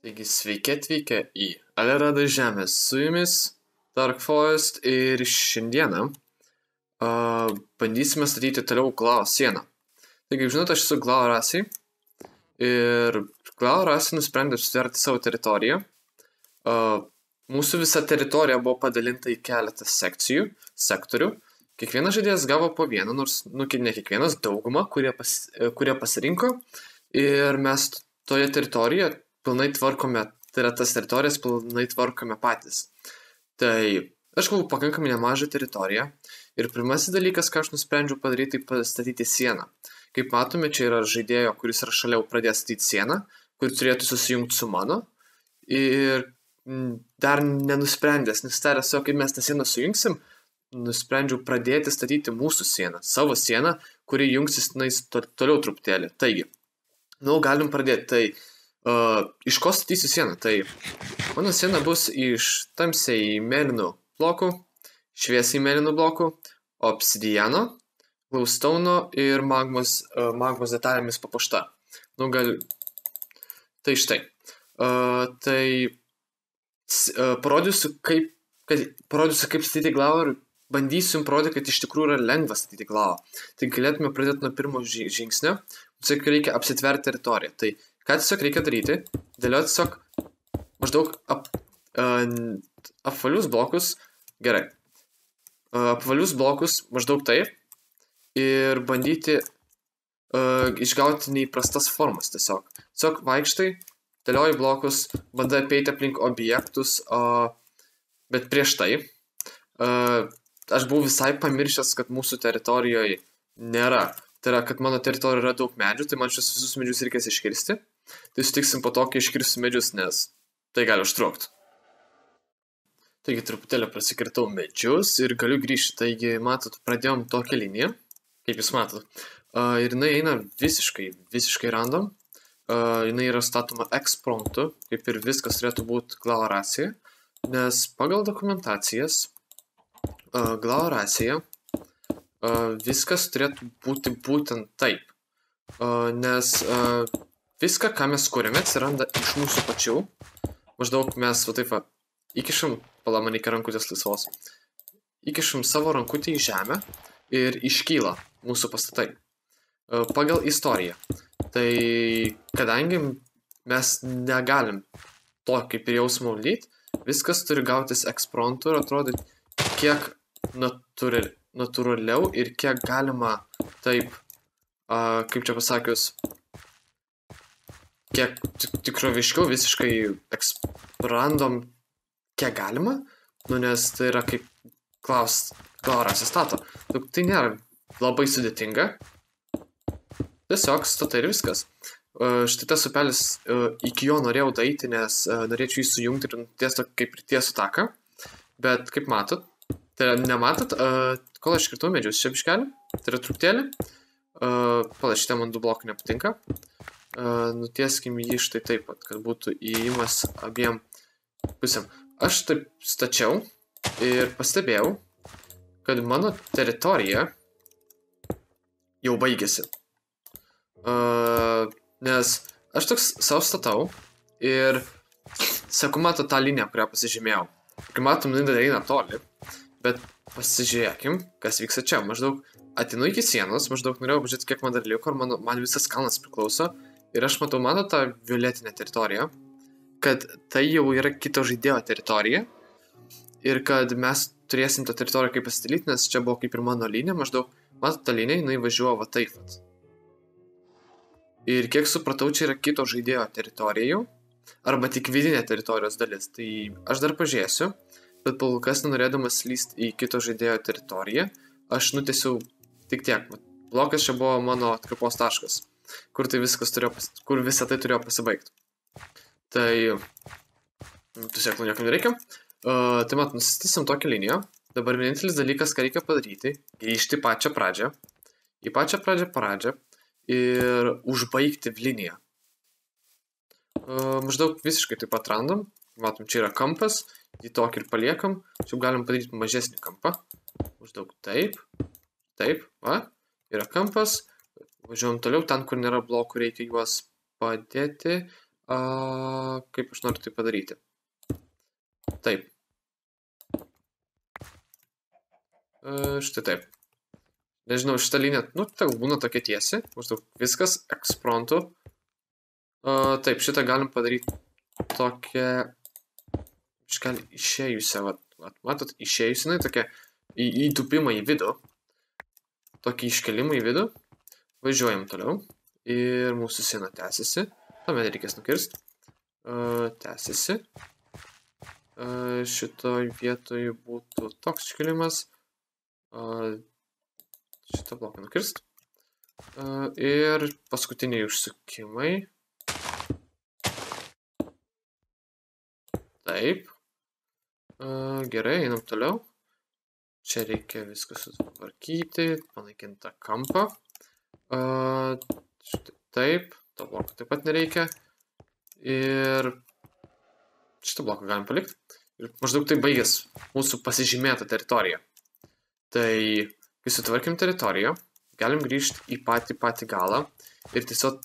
Taigi sveiki atvykę į Aleradą žemę, su jumis Dark Forest ir šiandieną bandysime statyti toliau Glao sieną. Taigi, kaip žinote, aš esu Glao rasė ir Glao rasė nusprendė susidaryti savo teritoriją. Mūsų visa teritorija buvo padalinta į keletą sektorių. Kiekvienas žaidėjas gavo po vieną, nors ne kiekvienas, daugumą, kurie pasirinko. Ir mes toje teritorijoje pilnai tvarkome, tai yra tas teritorijas pilnai tvarkome patys. Tai aš gavau pakankamai nemažą teritoriją ir pirmasis dalykas, ką aš nusprendžiau padaryti, tai pastatyti sieną. Kaip matome, čia yra žaidėjo, kuris yra šalia pradės statyti sieną, kuri turėtų susijungti su mano. Ir dar nenusprendęs, nestaręs, kaip mes tą sieną sujungsim, nusprendžiau pradėti statyti mūsų sieną, savo sieną, kuri jungsis toliau truputėlį. Taigi, galim pradėti. Tai iš ko statysiu sieną? Tai mano siena bus iš tamsiai mėlynų blokų, šviesiai mėlynų blokų, obsidiano, glowstone'o ir magmos detalėmis papuošta. Tai štai. Parodysiu, kaip statyti Glao ir bandysiu jums parodyti, kad iš tikrųjų yra lengva statyti Glao. Tai galėtume pradėti nuo pirmo žingsnio. Tiesiog reikia apsitverti teritoriją. Tai ką tiesiog reikia daryti? Dėlioti tiesiog maždaug apvalius blokus. Gerai. Apvalius blokus maždaug taip. Ir bandyti išgauti neįprastas formas tiesiog. Tiesiog vaikštai, dėlioji blokus, bandai apeiti aplink objektus, bet prieš tai aš buvau visai pamiršęs, kad mūsų teritorijoje nėra. Tai yra, kad mano teritorijoje yra daug medžių, tai man šios visus medžius reikės iškirsti. Tai sutiksim po to, kai iškirsiu medžius, nes tai gali užtrukti. Taigi truputėlį prasikirtau medžius ir galiu grįžti. Taigi, matot, pradėjom tokią liniją, kaip jūs matot. Ir jinai eina visiškai random. Jinai yra statoma ekspromtu, kaip ir viskas turėtų būti Glao rasėje. Nes pagal dokumentacijas Glao rasėje viskas turėtų būti būtent taip. Nes viską, ką mes kuriame, atsiranda iš mūsų pačių. Maždaug mes įkišam, man reikia rankutės laisvos, įkišam savo rankutį į žemę ir iškyla mūsų pastatai. Pagal istoriją. Tai kadangi mes negalim to kaip ir jausmo valdyti, viskas turi gautis ekspromtu ir atrodyti kiek natūraliau ir kiek galima taip, kaip čia pasakius, kiek tikroviškiau, visiškai random, kiek galima, nes tai yra kaip Glao rasė stato. Tai nėra labai sudėtinga, tiesiog statai ir viskas. Štai tas upelis, iki jo norėjau daeiti, nes norėčiau jį sujungti ir nutiesti kaip ir tiesų taką, bet kaip matot, tai nematot, kol aš kirtau medžius čia biškelį, tai yra truputėlį, šitie man 2 blokai nepatinka, nutieskim jį štai taip pat, kad būtų įėjimas abiem pusėm. Aš taip stačiau ir pastebėjau, kad mano teritorija jau baigėsi. Nes aš toks savo statau ir seku, mato tą liniją, kurią pasižymėjau. Kai matom, jinai eina toli, bet pasižiūrėkim, kas vyksta čia. Maždaug atinu iki sienos, maždaug norėjau pažiūrėti, kiek man dar liko, ir man visas kalnas priklauso. Ir aš matau, mano tą violetinę teritoriją, kad tai jau yra kito žaidėjo teritorija. Ir kad mes turėsim tą teritoriją kaip pasidalyti, nes čia buvo kaip ir mano linija, maždaug, matot, tą liniją, jinai važiuoja va taip. Ir kiek supratau, čia yra kito žaidėjo teritorija jau, arba tik vidinė teritorijos dalis. Tai aš dar pažiūrėsiu, bet kol kas nenorėdamas lysti į kito žaidėjo teritoriją, aš nutiesiau tik tiek. Blokas čia buvo mano atkarpos taškas, kur visą tai turėjo pasibaigti. Tai tiesiog niekam nereikia. Tai nusistatysim tokią liniją. Dabar vienintelis dalykas, ką reikia padaryti, grįžti į pačią pradžią ir užbaigti liniją. Maždaug visiškai taip pat random. Matom, čia yra kampas, jį tokį ir paliekam. Čia galim padaryti mažesnį kampą. Maždaug taip, va, yra kampas. Važiuojam toliau, ten, kur nėra blokų, reikia juos padėti. Kaip aš noriu tai padaryti? Taip. Štai taip. Nežinau, šitą liniją, tai būna tokia tiesi, maždaug viskas, eksprontu. Taip, šitą galim padaryti tokią, iškali išėjusią, matot, išėjusią, tokia įtupimą į vidų, tokį iškelimą į vidų, važiuojam toliau ir mūsų siena tęsiasi, tuomet reikės nukirsti, tęsiasi, šitoj vietoj būtų toks iškelimas, šitą bloką nukirst. Ir paskutiniai užsukimai. Taip. Gerai, einam toliau. Čia reikia viską sutvarkyti, panaikinti tą kampą. Taip, to bloko taip pat nereikia. Ir šitą bloką galim palikti. Ir maždaug tai baigės mūsų pasižymėtą teritoriją. Tai, kai sutvarkim teritoriją, galim grįžti į patį galą ir tiesiog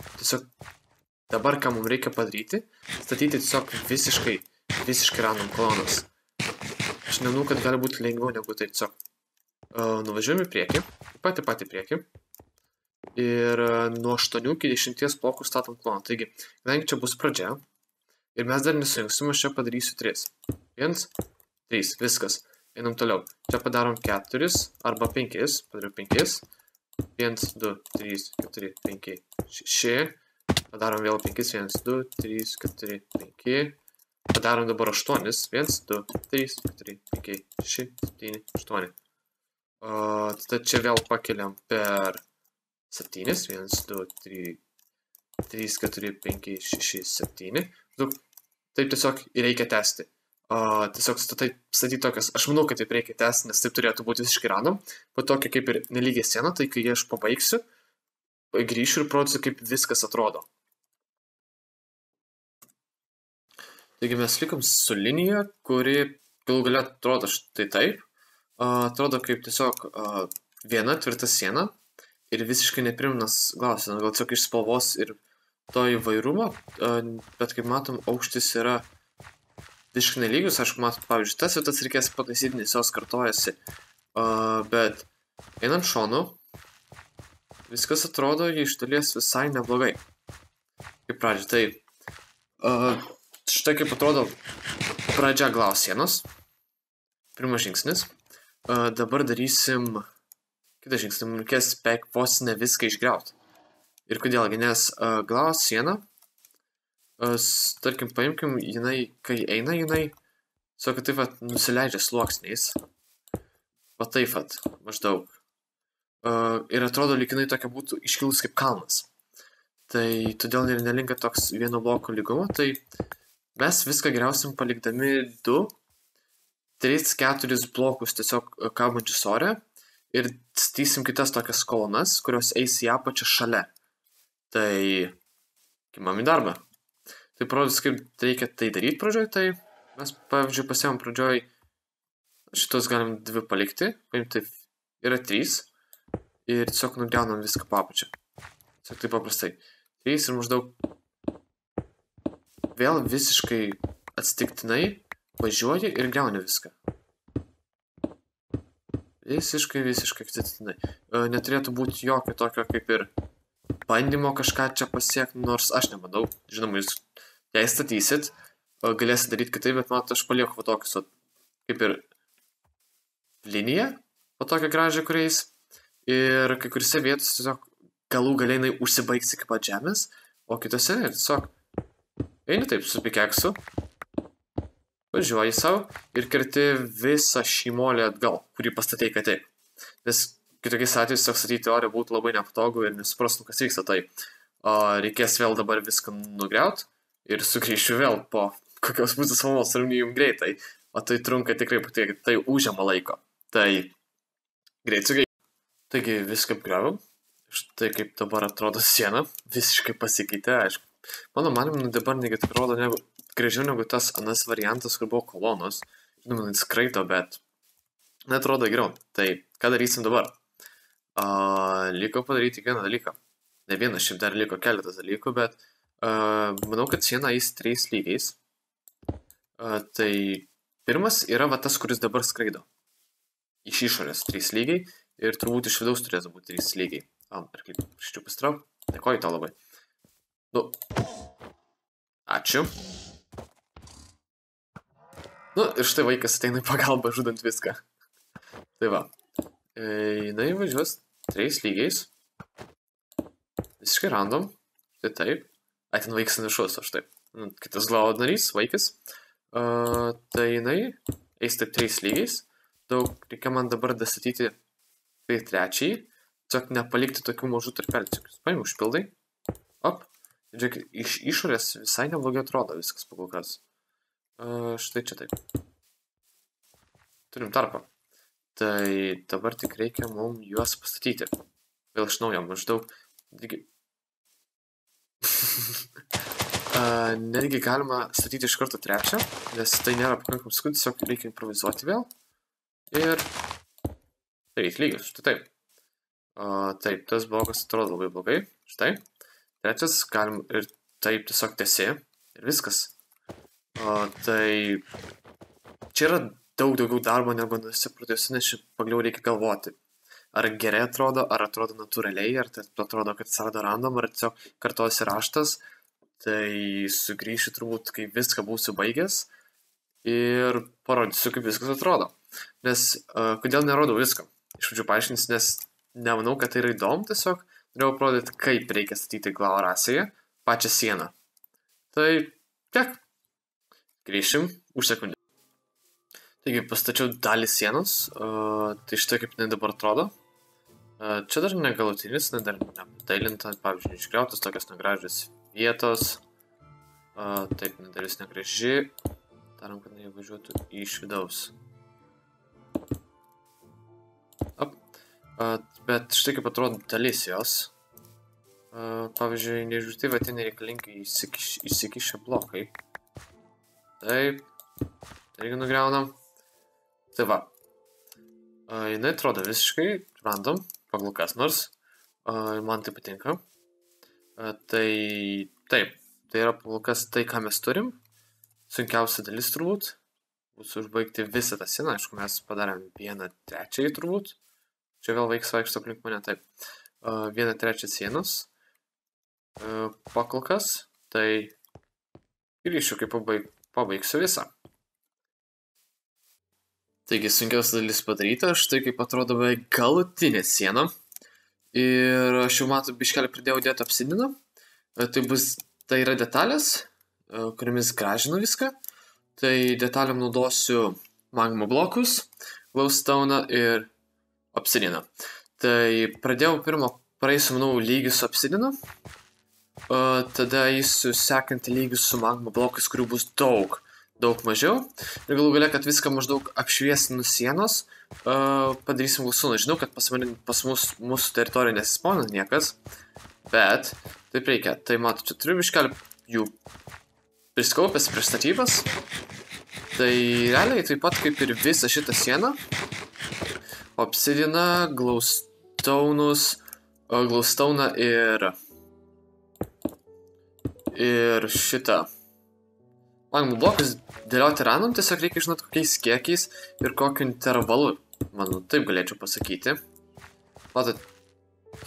dabar, ką mums reikia padaryti, statyti tiesiog visiškai random kolonas. Aš nemanau, kad gali būti lengviau negu tai tiesiog. Nuvažiuojam į priekį, į patį priekį ir nuo 8 iki 10 blokų statom koloną. Taigi, kadangi čia bus pradžia ir mes dar nesujungsim, aš čia padarysiu 3. 1, 3, viskas. Einam toliau. Čia padarom 4 arba 5. Padariau 5. 1, 2, 3, 4, 5, 6. Padarom vėl 5. 1, 2, 3, 4, 5. Padarom dabar 8. 1, 2, 3, 4, 5, 6, 7, 8. Tada čia vėl pakeliam per 7. 1, 2, 3, 4, 5, 6, 7. Taip tiesiog reikia tęsti. Tiesiog statyti tokias, aš manau, kad taip reikia tęsti, nes taip turėtų būti visiškai random. Po tokia kaip ir nelygiai siena, tai kai aš pabaigsiu, grįšiu ir parodysiu, kaip viskas atrodo. Taigi mes likom su linija, kuri galų gale atrodo štai taip. Atrodo kaip tiesiog viena tvirta siena ir visiškai neprimnas klausimas. Gal tiesiog iš spalvos ir to įvairumo, bet kaip matom, aukštis yra visiškai nelygus, aišku, matot, pavyzdžiui, tas vietas reikės pataisyti, nes jos kartojasi, bet einant šonu, viskas atrodo iš dalies visai neblogai. Kaip pradžia, tai štai kaip atrodo pradžia glaus sienos, pirmas žingsnis, dabar darysim kitą žingsnį, mums reikės beveik vos ne viską išgriauti. Ir kodėlgi, nes glaus siena, tarkim, paimkim, jinai, kai eina, jinai, kad taip vat nusileidžia sluoksniais. Va taip vat, maždaug. Ir atrodo, lyg jinai tokia būtų iškilus kaip kalnas. Tai todėl ir nelinka toks vieno bloko lygumo, tai mes viską geriausim palikdami 2, 3, 4 blokus tiesiog kabančius ore ir statysim kitas tokias kolonas, kurios eis į apačią šalia. Tai, imam į darbą. Tai parodys, kaip reikia tai daryti pradžioj, tai mes, pavyzdžiui, pasiėmam pradžioj, šitos galim 2 palikti, paimti yra 3 ir tiesiog nugriaunam viską papačią. Tiesiog taip paprastai. 3 ir maždaug vėl visiškai atsitiktinai važiuoji ir griauni viską. Visiškai atsitiktinai. Neturėtų būti jokio tokio kaip ir bandymo kažką čia pasiekti, nors aš nemanau. Žinoma, jūs jei statysit, galėsit daryti kitaip, bet matot, aš palieku va tokius, kaip ir liniją, va tokią gražią kuriais, ir kai kuriuose vietose tiesiog galų galiai užsibaigs iki pat žemės, o kitose tiesiog eini taip su pikeksu, važiuoji savo ir kerti visą šį molį atgal, kurį pastatei ką taip. Nes kitokiais atvejais tiesiog statyti ore būtų labai nepatogu ir nesuprastum, kas vyksta, tai reikės vėl dabar viską nugriauti ir sugrįšiu vėl po kokios pusės valandos ir jums greitai, o tai trunka tikrai patiek, tai užima laiko, tai greit sugrįšiu. Taigi viską apgriaviau, štai kaip dabar atrodo siena, visiškai pasikeitė, aišku. Mano manimu, dabar negi atrodo gražiau negu tas anas variantas, kur buvo kolonos, žinoma, jis skraido, bet neatrodo geriau. Tai ką darysim dabar? Liko padaryti vieną dalyką. Ne vienas, šiaip dar liko keletas dalykų, bet Manau, kad siena eis 3 lygiais. Tai pirmas yra va tas, kuris dabar skraido. Iš išorės 3 lygiai ir turbūt iš vidaus turės būti 3 lygiai. Ir kaip šičiau pasitrauk. Dėkoju tau labai. Nu. Ačiū. Nu, ir štai vaikas ateina į pagalbą, žudant viską. Tai va. Jinai važiuos 3 lygiais. Visiškai random. Tai taip. Ten vaikas viršus, aš taip. Kitas galvo narys, vaikas. Tai jinai eis taip 3 lygiais. Daug reikia man dabar dastatyti tai 3. Tiesiog nepalikti tokių mažų tarpelių. Paim, užpildai. Op. Žiūrėk, iš išorės visai neblogai atrodo viskas pagal kas. Štai čia taip. Turim tarpą. Tai dabar tik reikia mums juos pastatyti. Vėl iš naujo maždaug. Netgi galima statyti iš karto 3, nes tai nėra pakankamai skudų, tiesiog reikia improvizuoti vėl. Ir 3 lygius, štai taip. Taip, tas blokas atrodo labai blogai. Štai. 3 galim ir taip tiesiog tiesi. Ir viskas. Tai čia yra daug daugiau darbo negu nusiprotėjusi, nes pagaliau reikia galvoti. Ar gerai atrodo, ar atrodo natūraliai, ar tai atrodo, kad atsirado random, ar tiesiog kartojasi raštas. Tai sugrįšiu turbūt, kai viską būsiu baigęs ir parodysiu, kaip viskas atrodo. Nes kodėl nerodau viską? Iš pradžių paaiškins, nes nemanau, kad tai yra įdomu, tiesiog norėjau parodyti, kaip reikia statyti Glaurasėje pačią sieną. Tai tiek. Grįšim už sekundę. Taigi pastačiau dalį sienos, tai štai kaip jinai dabar atrodo. Čia dar negalutinis, dar nepatailinta, pavyzdžiui, išgriautas tokios negražios vietos. Taip, dalis negraži. Darom, kad jie važiuotų iš vidaus. Bet štai kaip atrodo dalis jos. Pavyzdžiui, nežiūrėti, va ten nereikalingi įsikišę blokai. Taip. Tai irgi nugriaunam. Tai va. Jinai atrodo visiškai random, pagal kas nors. Man tai patinka. Tai taip. Tai yra pagal kas tai, ką mes turim. Sunkiausia dalis turbūt. Bus užbaigti visą tą sieną. Aišku, mes padarėm 1/3 turbūt. Čia vėl vaiks vaikšto aplink mane. Taip. 1/3 sienos. Pagal kas. Tai grįšiu, kai pabaigsiu visą. Taigi, sunkiausia dalis padaryta, štai kaip atrodo beveik galutinė siena. Ir aš jau matau, biškelį pridėjau dėti obsidiną. Tai yra detalės, kuriamis gražinu viską. Tai detalėm naudosiu magma blokus, glowstone ir obsidiną. Tai pradėjau praeisiu, manau, lygį su obsidinu. Tada eisiu sekantį lygį su magma blokais, kurių bus daug mažiau. Ir galų gale, kad viską maždaug apšviesinus sienos, padarysim glowstone. Žinau, kad pas mūsų teritoriją nesispawna niekas, bet taip reikia. Tai matau, čia turiu biškelį jų priskaupęs prieš statybas. Tai realiai taip pat kaip ir visą šitą sieną. Obsidiną, glowstone ir šitą magma blokus dėlioti random, tiesiog reikia žinoti kokiais kiekiais ir kokiu intervalu, manau, taip galėčiau pasakyti. Matot,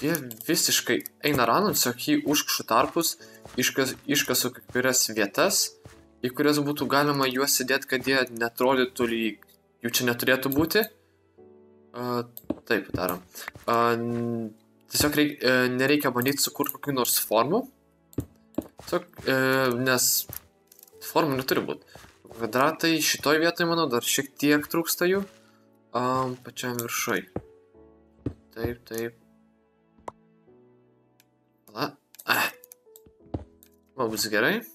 jie visiškai eina random, tiesiog jį užkšu tarpus, iškasu kai kurias vietas, į kurias būtų galima juos įdėti, kad jie netrodytų lyg jų čia neturėtų būti. Taip darom. Tiesiog nereikia bandyti sukurti kokių nors formų. Tiesiog, nes formų neturi būti. Kvadratai šitoj vietoj, manau, dar šiek tiek trūksta jų. Pačiam viršui. Taip. Man bus gerai.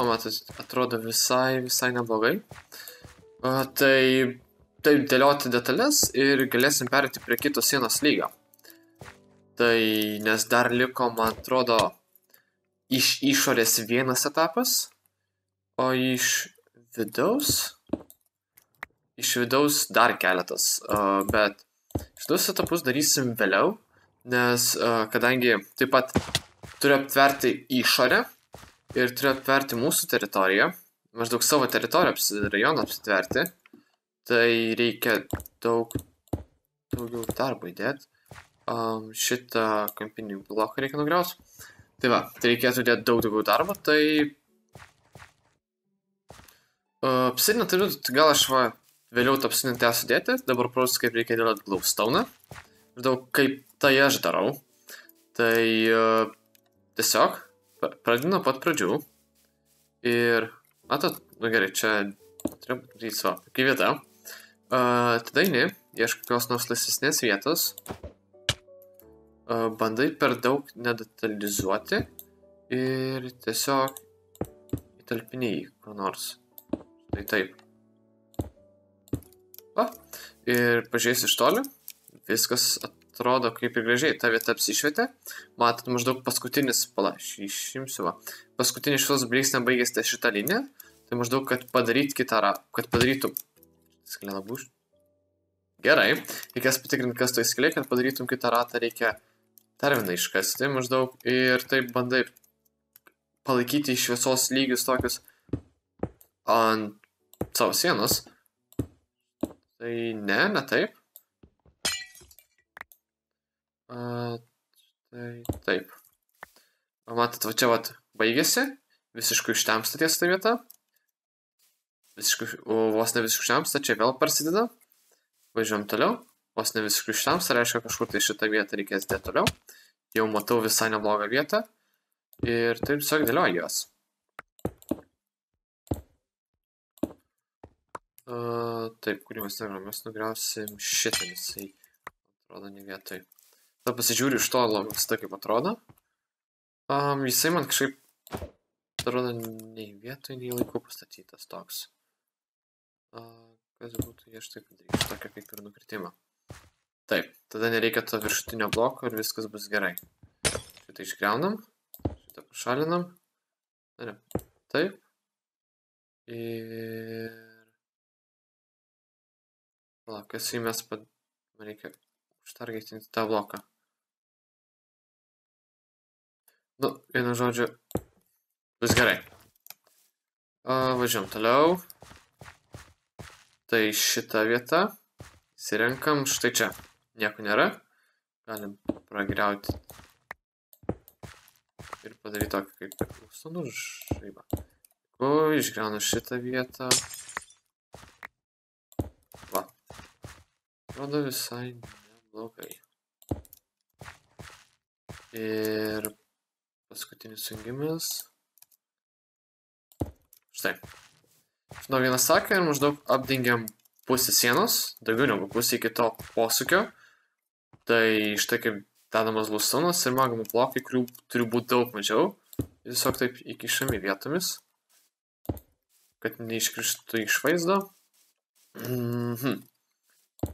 Matot, atrodo visai neblogai. Taip dėlioti detalės ir galėsim perėti prie kito sienos lygio. Tai nes dar liko, man atrodo, iš išorės vienas etapas, o iš vidaus dar keletas, bet Šitus etapus darysim vėliau, nes kadangi taip pat turiu aptverti išorę ir turiu aptverti mūsų teritoriją, maždaug savo teritoriją, rajoną apsitverti, tai reikia daugiau darbo įdėti. Šitą kampinį bloką reikia nugriauti. Tai va, tai reikėtų dėti daugiau darbo, tai obsidiną turiu, gal aš vėliau tą obsidiną tęsiu dėti, dabar parodysiu, kaip reikia dėlioti glowstone'ą. Ir daug kaip tai aš darau. Tai tiesiog pradėjau nuo pat pradžių. Ir, matot, nu gerai, čia turiu daryti savo, kaip vieta. Tada eini, ieškai kokios nors laisvesnės vietos. Bandai per daug nedetalizuoti ir tiesiog įtalpiniai kur nors. Tai taip. Va. Ir pažiūrės iš toli. Viskas atrodo kaip ir gražiai. Ta vieta apsišvietė. Matot, maždaug paskutinis, išimsiu va. Paskutinis šios blyksnė baigėsi ties šitą liniją. Tai maždaug, kad padaryt kitą ratą. Kad padarytum... Skylė labai už... Gerai. Reikės patikrinti, kas to įskylė. Kad padarytum kitą ratą, reikia dar vieną iškasti maždaug. Ir taip bandai palaikyti šviesos lygius tokius ant savo sienos. Tai ne taip. Tai taip. Matot, va čia vat baigėsi. Visiškai ištemsta ties ta vieta. Vos ne visiškai ištemsta, čia vėl prasideda. Važiuojam toliau. Vos ne visiškai ištemsta, reiškia kažkur tai šitą vietą reikės dėti toliau. Jau matau visai neblogą vietą. Ir taip tiesiog dėlioju juos. Taip, kurį mes negriausim, mes nugriausim šitą, jisai atrodo ne vietoj. Tada pasižiūriu iš to logistą, kaip atrodo. Jisai man kažkaip atrodo nei vietoj, nei laiku pastatytas toks. Kas būtų, aš taip padarysiu, tokia kaip ir nukritimą. Taip, tada nereikia to viršutinio bloko ir viskas bus gerai. Šitą išgriaunam, šitą pašalinam. Taip. Ir... Kas jį mes man reikia užtargetinti tą bloką. Nu, vienu žodžiu, vis gerai. Važiuom toliau. Tai šitą vietą įsirenkam štai čia. Nieko nėra. Galim pragriauti ir padaryti tokį kaip priklausomų žaibą. Išgriaunu šitą vietą. Va. Atrodo visai neblogai. Ir paskutinis jungimas. Štai. Žinau vieną saką ir maždaug apdengiam pusę sienos, daugiau negu pusę iki to posūkio. Tai štai kaip dedamas glowstone'as ir magmų blokai, kurių turi būti daug mažiau. Ir tiesiog taip įkišami vietomis, kad neiškrištų iš vaizdo.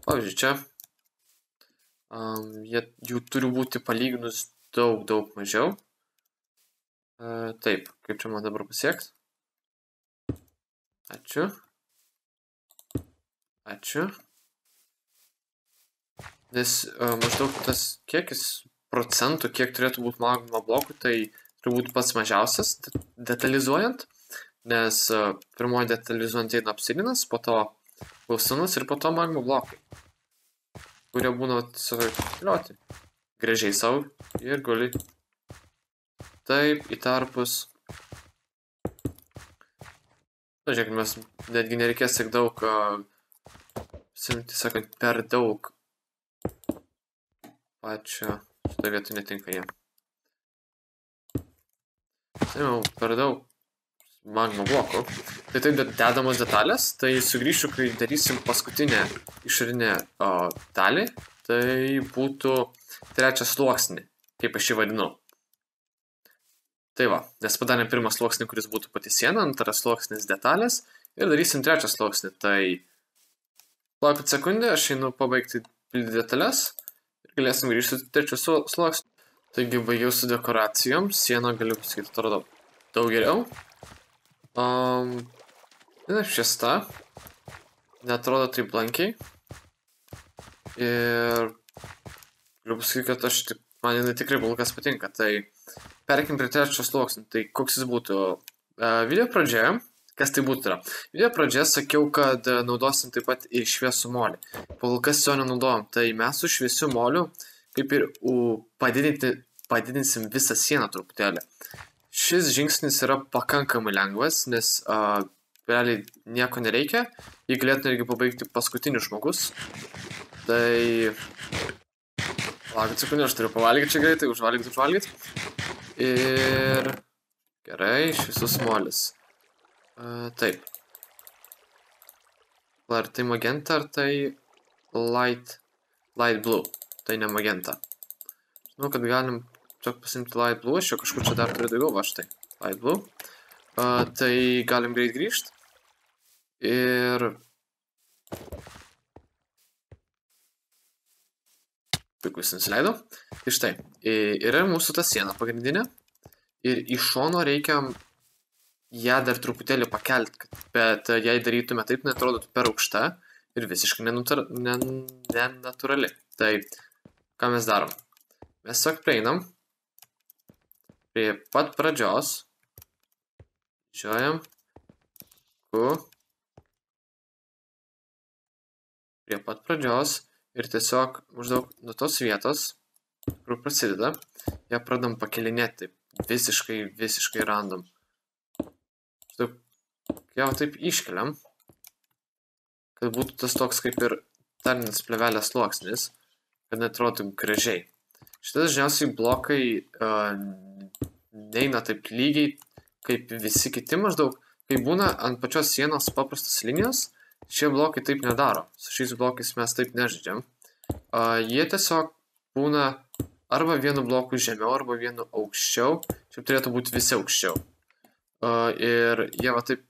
Pavyzdžiui, čia jų turi būti palyginus daug mažiau. Taip, kaip čia man dabar pasiekti? Ačiū. Ačiū. Nes maždaug tas kiekis procentų, kiek turėtų būti magma blokų, tai turi būti pats mažiausias detalizuojant. Nes pirmoji detalizuojant eina obsidianas, po to glowstone'as ir po to magma blokai. Kurie būna sudėlioti gražiai savo ir guli taip į tarpus. Žiūrėk, mes netgi nereikės tiek daug, sakant, per daug pačio šitą vietą netinka jie. Per daug magma blokų. Tai taip dedamos detalės, tai sugrįšiu, kai darysim paskutinę išorinę dalį, tai būtų trečias sluoksnį, kaip aš jį vadinu. Tai va, nes padarėm pirmą sluoksnį, kuris būtų pati siena, antras sluoksnis detalės ir darysim trečią sluoksnį. Tai palaukit sekundę, aš einu pabaigti pildyti detalės ir galėsim grįžti trečią sluoksnį. Taigi baigiau su dekoracijom, sieną galiu pasakyti, atrodo daug geriau. Apšviesta, neatrodo taip blankiai. Ir galiu pasakyti, kad man jinai tikrai kol kas patinka. Tai perkim prie trečio sluoksnio. Tai koks jis būtų? Video pradžioje, kas tai būtų yra? Video pradžioje sakiau, kad naudosim taip pat ir šviesų molį. Kol kas jo nenaudojam. Tai mes su šviesiu moliu kaip ir padidinsim visą sieną truputėlį. Šis žingsnis yra pakankamai lengvas, nes realiai nieko nereikia. Jį galėtų irgi pabaigti paskutinis žmogus. Tai... Laukit sekundį, aš turiu pavalgyti čia greitai, užvalgyti. Ir... Gerai, šviesus molis. Taip. Ar tai magenta, ar tai light blue. Tai ne magenta. Žinau, kad galim tiesiog pasimti light blue, aš jau kažkur čia dar turiu daugiau, va štai. Light blue. Tai galim greit grįžti. Ir... Puiku, jis nusileido. Tai štai, yra mūsų ta siena pagrindinė. Ir iš šono reikia ją dar truputėlį pakelti, bet jei darytume taip, neatrodytų per aukšta ir visiškai nenatūrali. Tai ką mes darom? Mes tiesiog prieinam prie pat pradžios, žiūrėjom, prie pat pradžios ir tiesiog maždaug nuo tos vietos, kur prasideda, ją pradam pakelinėti visiškai random. Jau taip iškeliam, kad būtų tas toks kaip ir tarnis plevelės sluoksnis, kad neatrodytų gražiai. Šitie dažniausiai blokai neina taip lygiai, kaip visi kiti maždaug. Kai būna ant pačios sienos paprastos linijos, šie blokai taip nedaro. Su šiais blokais mes taip nežaidžiam. Jie tiesiog būna arba vienu bloku žemiau, arba vienu aukščiau. Čia turėtų būti visi aukščiau. Ir jie va taip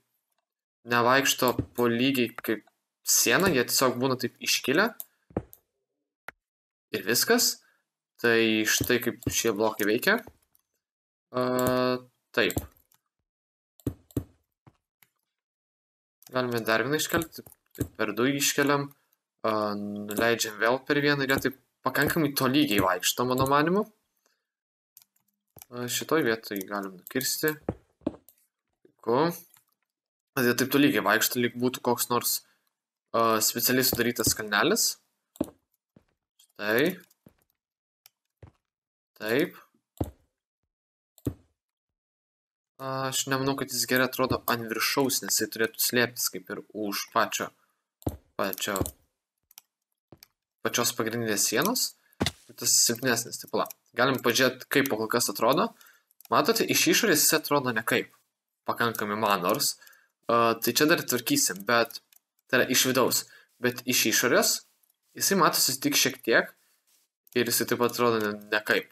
nevaikšto po lygiai kaip siena, jie tiesiog būna taip iškilę. Ir viskas. Tai štai kaip šie blokai veikia. Taip. Galime dar vieną iškelti. Taip per du iškeliam. Nuleidžiam vėl per vieną ir jie taip pakankamai tolygiai vaikšto, mano manimu. Šitoj vietoj galim nukirsti. Jie taip tolygiai vaikšto, lyg būtų koks nors specialiai sudarytas kalnelis. Štai. Taip. Aš nemanau, kad jis gerai atrodo ant viršaus, nes jis turėtų slėptis kaip ir už pačios pagrindinės sienos. Tas silpnesnis, taip pala. Galim pažiūrėti, kaip kol kas atrodo. Matote, iš išorės jis atrodo nekaip. Pakankamai man nors. Tai čia dar tvarkysim, bet tai yra iš vidaus. Bet iš išorės jisai matosi tik šiek tiek ir jisai taip atrodo nekaip.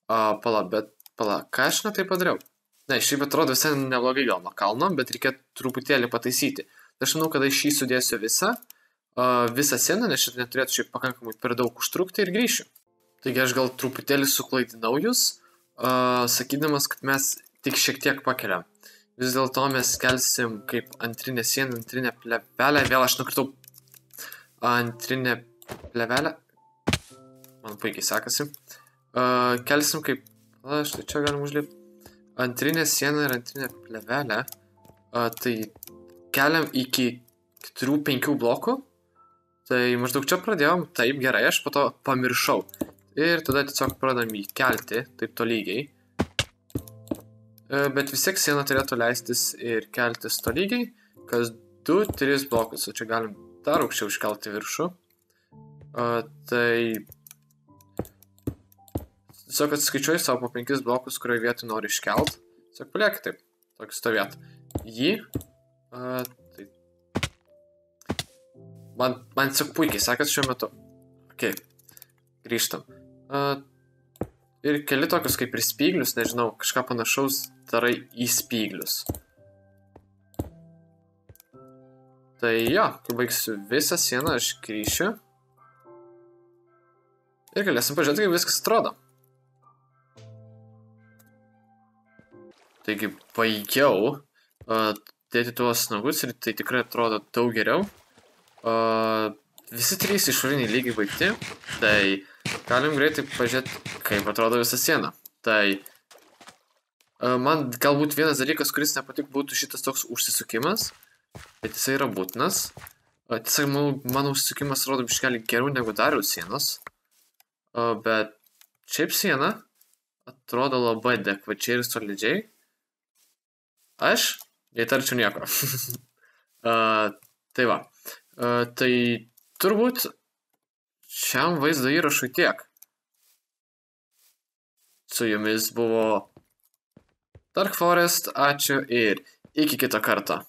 Pala, ką aš ne taip padariau? Ne, šiaip atrodo visai neblogai gal nuo kalno, bet reikia truputėlį pataisyti. Aš manau, kad aš šį sudėsiu visą sieną, nes šitą neturėtų šiaip pakankamai per daug užtrukti ir grįšiu. Taigi aš gal truputėlį suklaidinau jūs, sakydamas, kad mes tik šiek tiek pakeliam. Vis dėlto mes kelsim kaip antrinę sieną, antrinę plevelę. Vėl aš nukritau antrinę plevelę. Man puikiai sekasi. Kelsim kaip... Štai čia galim užlipti. Antrinė siena ir antrinė plevelė. Tai keliam iki 4-5 blokų. Tai maždaug čia pradėjom. Taip, gerai, aš po to pamiršau. Ir tada tiesiog pradam jį kelti, taip tolygiai. Bet vis tiek siena turėtų leistis ir keltis tolygiai, kas 2-3 blokus, o čia galim dar aukščiau iškelti viršų. Tai tiesiog atskaičiuoju savo po 5 blokus, kurioje vietoj noriu iškelt. Tiesiog palieki taip, tokį stovėt. Jį. Tai... Man tiesiog puikiai sekasi šiuo metu. Ok, grįžtam. Ir keli tokius kaip ir spyglius, nežinau, kažką panašaus darai į spyglius. Tai jo, kai baigsiu visą sieną, aš grįšiu. Ir galėsim pažiūrėti, kaip viskas atrodo. Taigi, baigiau dėti tuos nagus ir tai tikrai atrodo daug geriau. visi trys išoriniai lygiai baigti, tai galim greitai pažiūrėti, kaip atrodo visa siena. Tai man galbūt vienas dalykas, kuris nepatik, būtų šitas toks užsisukimas, bet jisai yra būtinas. Tiesiog, mano užsisukimas rodo biškelį geriau negu Dariaus sienos, bet šiaip siena atrodo labai adekvačiai ir solidžiai. Aš neįtarčiau nieko. Tai va. Tai turbūt šiam vaizdo įrašui tiek. Su jumis buvo Dark Forest, ačiū ir iki kito karto.